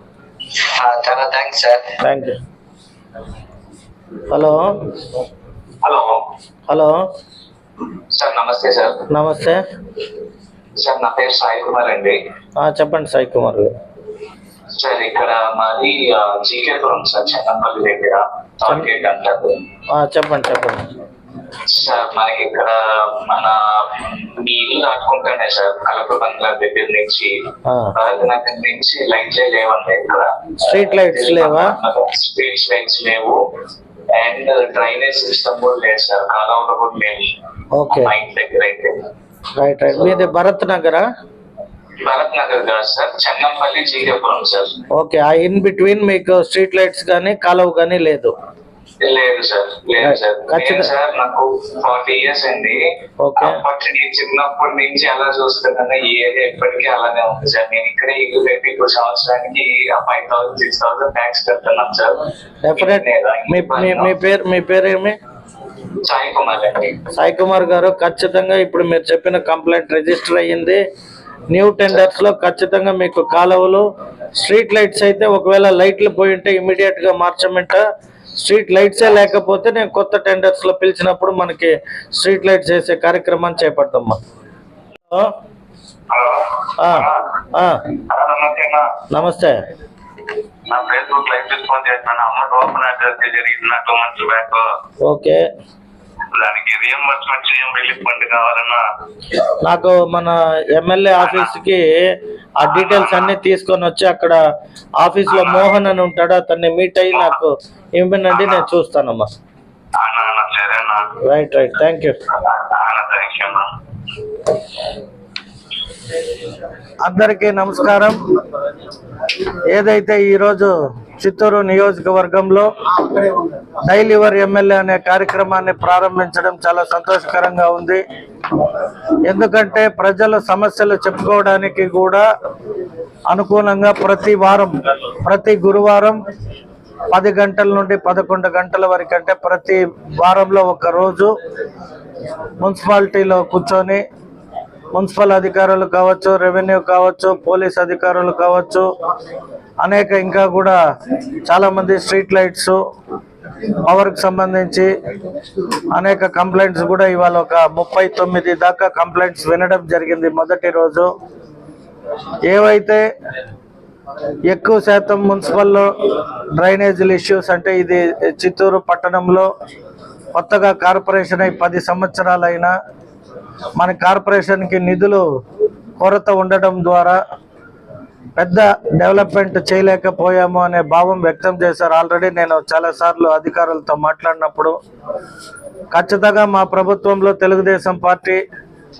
Speaker 4: చాలా thanks sir.
Speaker 3: Thank you. Hello
Speaker 4: hello
Speaker 3: hello
Speaker 4: sir, నమస్తే సార్.
Speaker 3: నమస్తే
Speaker 4: సార్, నా పేరు సాయి కుమార్ అండి.
Speaker 3: చెప్పండి సాయి కుమార్ గారు.
Speaker 4: సార్, ఇక్కడ మాది జీకేపురం సార్, చెన్నపల్లి దగ్గర టార్గెట్ అంటారు.
Speaker 3: చెప్పండి చెప్పండి
Speaker 4: సార్. మనకి ఇక్కడ మన మీ ఇల్లు దాటుకుంటానే సార్ కలప బంగ్లా దగ్గర నుంచి నగర్ నుంచి లైట్లే లేవండి. ఇక్కడ
Speaker 3: స్ట్రీట్ లైట్స్ లేవా?
Speaker 4: స్ట్రీట్ లైట్స్ లేవు అండ్ డ్రైనేజ్ సిస్టమ్ కూడా లేదు సార్. కాలువలు కూడా లేవు.
Speaker 3: ఓకే.
Speaker 4: మా ఇంటి దగ్గర అయితే
Speaker 3: రైట్ రైట్. మీది భరత్ నగరా?
Speaker 4: భరత్ నగర్ కాదు సార్, చెన్నంపల్లి జీకేపురం సార్.
Speaker 3: ఓకే. ఆ ఇన్ బిట్వీన్ మీకు స్ట్రీట్ లైట్స్ కానీ కాలువ కానీ లేదు?
Speaker 4: లేదు సార్, లేదు సార్. సార్ నాకు 40 years అండి. చిన్నప్పటి నుంచి ఎలా చూస్తున్నాను ఈ ఏరియా ఇప్పటికీ అలానే ఉంది సార్. నేను ఇక్కడ ఇల్లు కట్టి ఇప్పుడు సంవత్సరానికి 5,000 6,000 ట్యాక్స్ కడుతున్నాను సార్.
Speaker 3: డెఫినెట్. మీ పేరేమి?
Speaker 4: సాయి కుమార్ అండి.
Speaker 3: సాయి కుమార్ గారు, ఖచ్చితంగా ఇప్పుడు మీరు చెప్పిన కంప్లైంట్ రిజిస్టర్ అయ్యింది. న్యూ టెండర్స్ లో ఖచ్చితంగా మీకు కాలువలు, స్ట్రీట్ లైట్స్ అయితే ఒకవేళ లైట్లు పోయి ఉంటే ఇమీడియట్ గా మార్చమంట. స్ట్రీట్ లైట్సే లేకపోతే నేను కొత్త టెండర్స్ లో పిలిచినప్పుడు మనకి స్ట్రీట్ లైట్స్ వేసే కార్యక్రమాన్ని చేపడతామ్మా. నమస్తే.
Speaker 2: నా ఫేస్బుక్ లైవ్ రెస్పాన్స్ చేస్తాను. అమౌంట్ ఓపెన్ చేస్తే జరిగింది 2 months బ్యాక్.
Speaker 3: ఓకే.
Speaker 2: దానికి రియంబర్స్మెంట్ రిలీఫ్ ఫండ్ కావాలన్నా
Speaker 3: నాకు మన ఎమ్మెల్యే ఆఫీస్ కి ఆ డీటెయిల్స్ అన్ని తీసుకొని వచ్చి అక్కడ ఆఫీస్ లో మోహన్ అని ఉంటాడు, అతన్ని మీట్ అయ్యి నాకు ఇవ్వనండి, నేను చూస్తానమ్మా. Right right. Thank you. అందరికీ నమస్కారం. ఏదైతే ఈరోజు చిత్తూరు నియోజకవర్గంలో డైల్ యువర్ ఎమ్మెల్యే అనే కార్యక్రమాన్ని ప్రారంభించడం చాలా సంతోషకరంగా ఉంది. ఎందుకంటే ప్రజల సమస్యలు చెప్పుకోవడానికి కూడా అనుకూలంగా ప్రతి గురువారం 10 గంటల నుండి 11 గంటల వరకు, అంటే ప్రతి వారంలో ఒక రోజు మున్సిపాలిటీలో కూర్చొని మున్సిపల్ అధికారులు కావచ్చు, రెవెన్యూ కావచ్చు, పోలీస్ అధికారులు కావచ్చు, అనేక ఇంకా కూడా చాలామంది స్ట్రీట్ లైట్స్, పవర్కి సంబంధించి అనేక కంప్లైంట్స్ కూడా ఇవాళ ఒక 39 దాకా కంప్లైంట్స్ వినడం జరిగింది మొదటి రోజు. ఏవైతే ఎక్కువ శాతం మున్సిపల్లో డ్రైనేజీల ఇష్యూస్, అంటే ఇది చిత్తూరు పట్టణంలో కొత్తగా కార్పొరేషన్ అయి 10 సంవత్సరాలైనా మన కార్పొరేషన్కి నిధులు కొరత ఉండడం ద్వారా పెద్ద డెవలప్మెంట్ చేయలేకపోయాము అనే భావం వ్యక్తం చేశారు. ఆల్రెడీ నేను చాలాసార్లు అధికారులతో మాట్లాడినప్పుడు ఖచ్చితంగా మా ప్రభుత్వంలో తెలుగుదేశం పార్టీ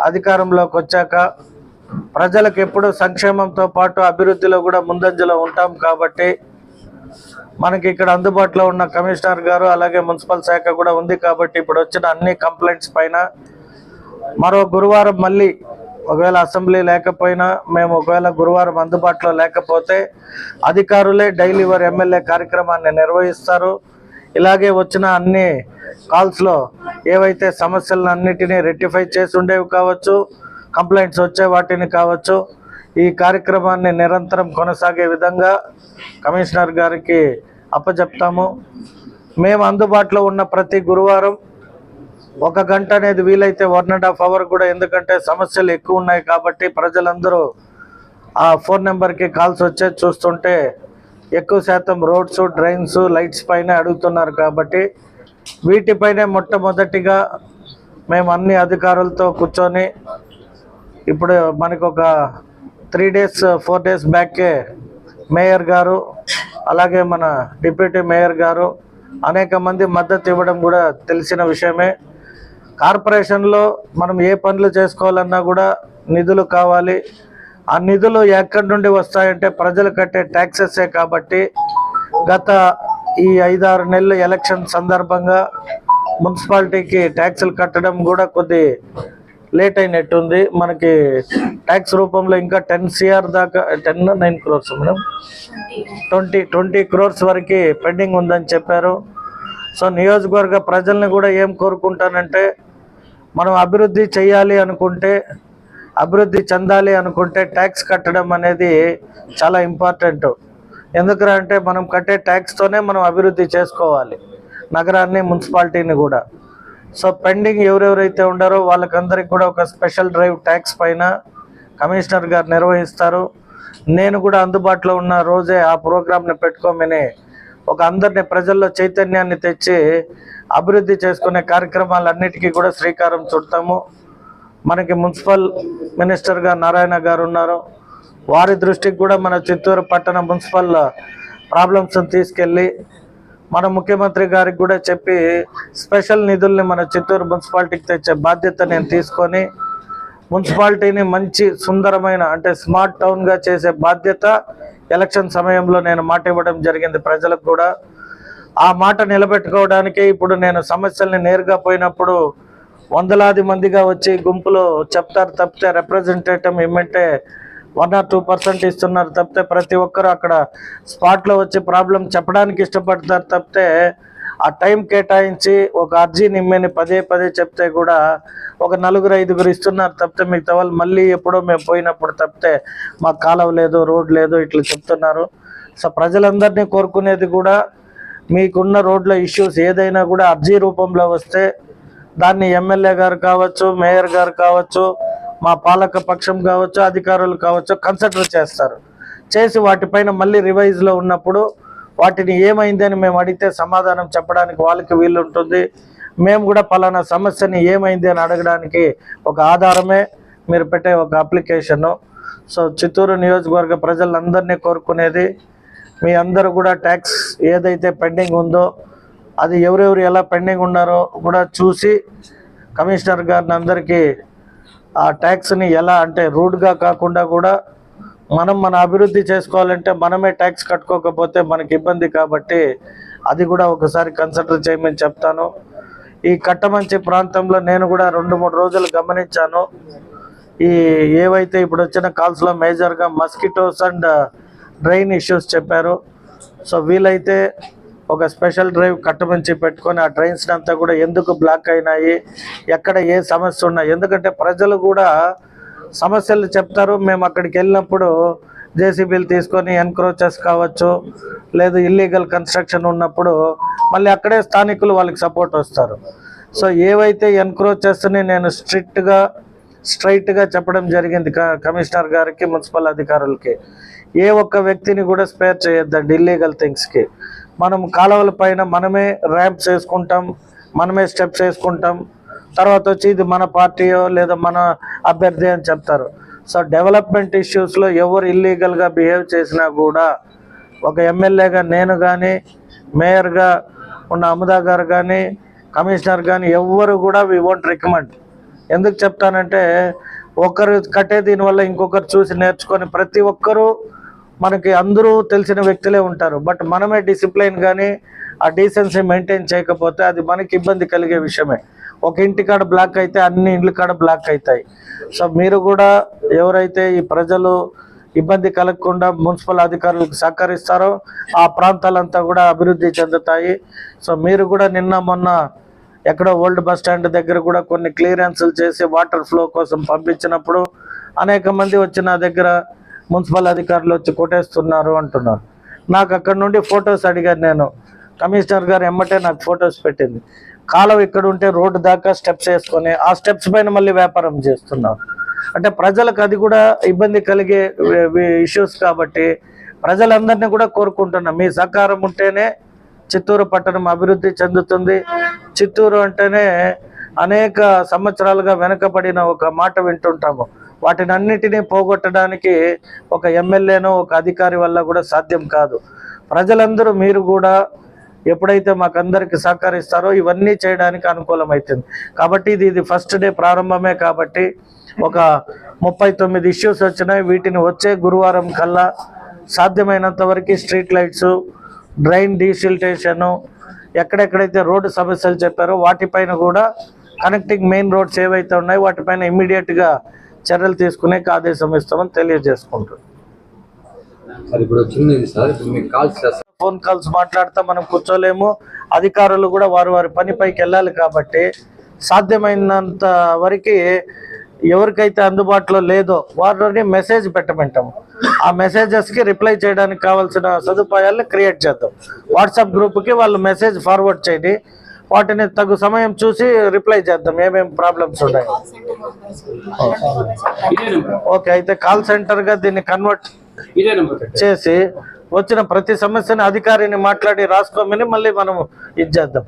Speaker 3: అధికారంలోకి వచ్చాక ప్రజలకు ఎప్పుడు సంక్షేమంతో పాటు అభివృద్ధిలో కూడా ముందంజలో ఉంటాం కాబట్టి మనకి ఇక్కడ అందుబాటులో ఉన్న కమిషనర్ గారు అలాగే మున్సిపల్ శాఖ కూడా ఉంది కాబట్టి ఇప్పుడు వచ్చిన అన్ని కంప్లైంట్స్ పైన మరో గురువారం మళ్ళీ ఒకవేళ అసెంబ్లీ లేకపోయినా మేము ఒకవేళ గురువారం అందుబాటులో లేకపోతే అధికారులే డైల్ యువర్ ఎమ్మెల్యే కార్యక్రమాన్ని నిర్వహిస్తారు. ఇలాగే వచ్చిన అన్ని కాల్స్లో ఏవైతే సమస్యలను అన్నిటినీ రెక్టిఫై చేసి ఉండేవి కావచ్చు, కంప్లైంట్స్ వచ్చే వాటిని కావచ్చు, ఈ కార్యక్రమాన్ని నిరంతరం కొనసాగే విధంగా కమిషనర్ గారికి అప్పచెప్తాము. మేము అందుబాటులో ఉన్న ప్రతి గురువారం 1 గంట అనేది వీలైతే 1.5 hour కూడా, ఎందుకంటే సమస్యలు ఎక్కువ ఉన్నాయి కాబట్టి ప్రజలందరూ ఆ ఫోన్ నెంబర్కి కాల్స్ వచ్చే చూస్తుంటే ఎక్కువ శాతం రోడ్స్, డ్రైన్స్, లైట్స్ పైన అడుగుతున్నారు. కాబట్టి వీటిపైనే మొట్టమొదటిగా మేము అన్ని అధికారులతో కూర్చొని, ఇప్పుడు మనకు ఒక 3 days 4 days బ్యాకే మేయర్ గారు అలాగే మన డిప్యూటీ మేయర్ గారు అనేక మంది మద్దతు ఇవ్వడం కూడా తెలిసిన విషయమే. కార్పొరేషన్లో మనం ఏ పనులు చేసుకోవాలన్నా కూడా నిధులు కావాలి. ఆ నిధులు ఎక్కడి నుండి వస్తాయంటే ప్రజలు కట్టే ట్యాక్సెసే. కాబట్టి గత ఈ 5-6 నెలల ఎలక్షన్ సందర్భంగా మున్సిపాలిటీకి ట్యాక్సులు కట్టడం కూడా కొద్ది లేట్ అయినట్టుంది. మనకి ట్యాక్స్ రూపంలో ఇంకా 10 CR దాకా 9 crores మేడం 20 crores వరకు పెండింగ్ ఉందని చెప్పారు. సో నియోజకవర్గ ప్రజల్ని కూడా ఏం కోరుకుంటానంటే, మనం అభివృద్ధి చేయాలి అనుకుంటే, అభివృద్ధి చెందాలి అనుకుంటే ట్యాక్స్ కట్టడం అనేది చాలా ఇంపార్టెంట్. ఎందుకంటే మనం కట్టే ట్యాక్స్తోనే మనం అభివృద్ధి చేసుకోవాలి నగరాన్ని, మున్సిపాలిటీని కూడా. సో పెండింగ్ ఎవరెవరైతే ఉండారో వాళ్ళకందరికీ కూడా ఒక స్పెషల్ డ్రైవ్ ట్యాక్స్ పైన కమిషనర్ గారు నిర్వహిస్తారు. నేను కూడా అందుబాటులో ఉన్న రోజే ఆ ప్రోగ్రామ్ని పెట్టుకోమని ఒక అందరినీ ప్రజల్లో చైతన్యాన్ని తెచ్చి అభివృద్ధి చేసుకునే కార్యక్రమాలన్నిటికీ కూడా శ్రీకారం చుడతాము. మనకి మున్సిపల్ మినిస్టర్గా నారాయణ గారు ఉన్నారు. వారి దృష్టికి కూడా మన చిత్తూరు పట్టణ మున్సిపల్ ప్రాబ్లమ్స్ని తీసుకెళ్ళి మన ముఖ్యమంత్రి గారికి కూడా చెప్పి స్పెషల్ నిధుల్ని మన చిత్తూరు మున్సిపాలిటీకి తెచ్చే బాధ్యత నేను తీసుకొని మున్సిపాలిటీని మంచి సుందరమైన అంటే స్మార్ట్ టౌన్గా చేసే బాధ్యత ఎలక్షన్ సమయంలో నేను మాట ఇవ్వడం జరిగింది ప్రజలకు కూడా. ఆ మాట నిలబెట్టుకోవడానికి ఇప్పుడు నేను సమస్యల్ని నేరుగా పోయినప్పుడు వందలాది మందిగా వచ్చి గుంపులో చెప్తారు తప్పితే, రిప్రజెంటేటివ్ ఇమ్మంటే 1 or 2% ఇస్తున్నారు తప్పితే, ప్రతి ఒక్కరు అక్కడ స్పాట్లో వచ్చి ప్రాబ్లం చెప్పడానికి ఇష్టపడతారు తప్పితే, ఆ టైం కేటాయించి ఒక అర్జీని ఇమ్మని పదే చెప్తే కూడా ఒక 4-5 ఇస్తున్నారు తప్పితే, మిగతా వాళ్ళు మళ్ళీ ఎప్పుడో మేము పోయినప్పుడు తప్పితే మాకు కాలువ లేదు, రోడ్ లేదు ఇట్లా చెప్తున్నారు. సో ప్రజలందరినీ కోరుకునేది కూడా, మీకున్న రోడ్ల ఇష్యూస్ ఏదైనా కూడా అర్జీ రూపంలో వస్తే దాన్ని ఎమ్మెల్యే గారు కావచ్చు, మేయర్ గారు కావచ్చు, మా పాలక పక్షం కావచ్చు, అధికారులు కావచ్చు కన్సిడర్ చేస్తారు. చేసి వాటిపైన మళ్ళీ రివైజ్లో ఉన్నప్పుడు వాటిని ఏమైంది అని మేము అడిగితే సమాధానం చెప్పడానికి వాళ్ళకి వీలు ఉంటుంది. మేము కూడా పలానా సమస్యని ఏమైంది అని అడగడానికి ఒక ఆధారమే మీరు పెట్టే ఒక అప్లికేషను. సో చిత్తూరు నియోజకవర్గ ప్రజలందరినీ కోరుకునేది, మీ అందరూ కూడా ట్యాక్స్ ఏదైతే పెండింగ్ ఉందో అది ఎవరెవరు ఎలా పెండింగ్ ఉన్నారో కూడా చూసి కమిషనర్ గారిని అందరికీ ఆ ట్యాక్స్ని ఎలా అంటే రూడ్గా కాకుండా కూడా మన అభివృద్ధి చేసుకోవాలంటే మనమే ట్యాక్స్ కట్టుకోకపోతే మనకి ఇబ్బంది. కాబట్టి అది కూడా ఒకసారి కన్సిడర్ చేయమని చెప్తాను. ఈ కట్టమంచి ప్రాంతంలో నేను కూడా 2-3 రోజులు గమనించాను. ఈ ఏవైతే ఇప్పుడు వచ్చిన కాల్స్లో మేజర్గా మస్కిటోస్ అండ్ డ్రైన్ ఇష్యూస్ చెప్పారు. సో వీలైతే ఒక స్పెషల్ డ్రైవ్ కట్టమంచి పెట్టుకొని ఆ డ్రైన్స్ అంతా కూడా ఎందుకు బ్లాక్ అయినాయి, ఎక్కడ ఏ సమస్య ఉన్నాయి, ఎందుకంటే ప్రజలు కూడా సమస్యలు చెప్తారు. మేము అక్కడికి వెళ్ళినప్పుడు జేసీబీలు తీసుకొని ఎన్క్రోచెస్ కావచ్చు, లేదు ఇల్లీగల్ కన్స్ట్రక్షన్ ఉన్నప్పుడు మళ్ళీ అక్కడే స్థానికులు వాళ్ళకి సపోర్ట్ వస్తారు. సో ఏవైతే ఎన్క్రోచెస్ని నేను స్ట్రైట్గా చెప్పడం జరిగింది కమిషనర్ గారికి, మున్సిపల్ అధికారులకి, ఏ ఒక్క వ్యక్తిని కూడా స్పేర్ చేయొద్దండి ఇల్లీగల్ థింగ్స్కి. మనం కాలువల పైన మనమే ర్యాంప్స్ వేసుకుంటాం, మనమే స్టెప్స్ వేసుకుంటాం, తర్వాత వచ్చి ఇది మన పార్టీయో లేదా మన అభ్యర్థి అని చెప్తారు. సో డెవలప్మెంట్ ఇష్యూస్లో ఎవరు ఇల్లీగల్గా బిహేవ్ చేసినా కూడా ఒక ఎమ్మెల్యేగా నేను కానీ, మేయర్గా ఉన్న అముదా గారు కానీ, కమిషనర్ కానీ ఎవ్వరు కూడా వి వోంట్ రికమెండ్. ఎందుకు చెప్తానంటే, ఒకరు కట్టే దీనివల్ల ఇంకొకరు చూసి నేర్చుకొని ప్రతి ఒక్కరూ మనకి అందరూ తెలిసిన వ్యక్తులే ఉంటారు. బట్ మనమే డిసిప్లైన్ కానీ ఆ డీసెన్సీ మెయింటైన్ చేయకపోతే అది మనకి ఇబ్బంది కలిగే విషయమే. ఒక ఇంటి కాడ బ్లాక్ అయితే అన్ని ఇండ్ల కాడ బ్లాక్ అవుతాయి. సో మీరు కూడా ఎవరైతే ఈ ప్రజలు ఇబ్బంది కలగకుండా మున్సిపల్ అధికారులకు సహకరిస్తారో ఆ ప్రాంతాలంతా కూడా అభివృద్ధి చెందుతాయి. సో మీరు కూడా నిన్న మొన్న ఎక్కడో ఓల్డ్ బస్ స్టాండ్ దగ్గర కూడా కొన్ని క్లియరెన్స్లు చేసి వాటర్ ఫ్లో కోసం పంపించినప్పుడు అనేక మంది వచ్చి నా దగ్గర మున్సిపల్ అధికారులు వచ్చి కొట్టేస్తున్నారు అంటున్నారు. నాకు అక్కడ నుండి ఫొటోస్ అడిగాను నేను. కమిషనర్ గారు ఎమ్మటే నాకు ఫొటోస్ పెట్టింది. కాలువ ఇక్కడ ఉంటే రోడ్డు దాకా స్టెప్స్ వేసుకొని ఆ స్టెప్స్ పైన మళ్ళీ వ్యాపారం చేస్తున్నారు. అంటే ప్రజలకు అది కూడా ఇబ్బంది కలిగే ఇష్యూస్ కాబట్టి ప్రజలందరినీ కూడా కోరుకుంటున్నాం, మీ సహకారం ఉంటేనే చిత్తూరు పట్టణం అభివృద్ధి చెందుతుంది. చిత్తూరు అంటేనే అనేక సంవత్సరాలుగా వెనుకబడిన ఒక మాట వింటుంటాము. వాటిని అన్నిటినీ పోగొట్టడానికి ఒక ఎమ్మెల్యేనో ఒక అధికారి వల్ల కూడా సాధ్యం కాదు. ప్రజలందరూ మీరు కూడా ఎప్పుడైతే మాకందరికి సహకరిస్తారో ఇవన్నీ చేయడానికి అనుకూలమవుతుంది. కాబట్టి ఇది ఫస్ట్ డే ప్రారంభమే. కాబట్టి ఒక 39 ఇష్యూస్ వచ్చినాయి. వీటిని వచ్చే గురువారం కల్లా సాధ్యమైనంత వరకు స్ట్రీట్ లైట్స్, డ్రైన్ డీసిల్టేషను, ఎక్కడెక్కడైతే రోడ్డు సమస్యలు చెప్పారో వాటిపైన కూడా కనెక్టింగ్ మెయిన్ రోడ్స్ ఏవైతే ఉన్నాయో వాటిపైన ఇమ్మీడియట్గా చర్యలు తీసుకునే ఆదేశం ఇస్తామని తెలియజేసుకుంటున్నాం. ఫోన్ కాల్స్ మాట్లాడితే మనం కూర్చోలేము. అధికారులు కూడా వారి పనిపైకి వెళ్ళాలి. కాబట్టి సాధ్యమైనంత వరకు ఎవరికైతే అందుబాటులో లేదో వారిని మెసేజ్ పెట్టమంటాము. ఆ మెసేజెస్కి రిప్లై చేయడానికి కావాల్సిన సదుపాయాలను క్రియేట్ చేద్దాం. వాట్సాప్ గ్రూప్కి వాళ్ళు మెసేజ్ ఫార్వర్డ్ చేయండి, వాటిని తగు సమయం చూసి రిప్లై చేద్దాం ఏమేమి ప్రాబ్లమ్స్ ఉన్నాయి. ఓకే, అయితే కాల్ సెంటర్గా దీన్ని కన్వర్ట్ చేసి వచ్చిన ప్రతి సమస్యని అధికారిని మాట్లాడి రాసుకోమని మళ్ళీ మనం ఇది చేద్దాం.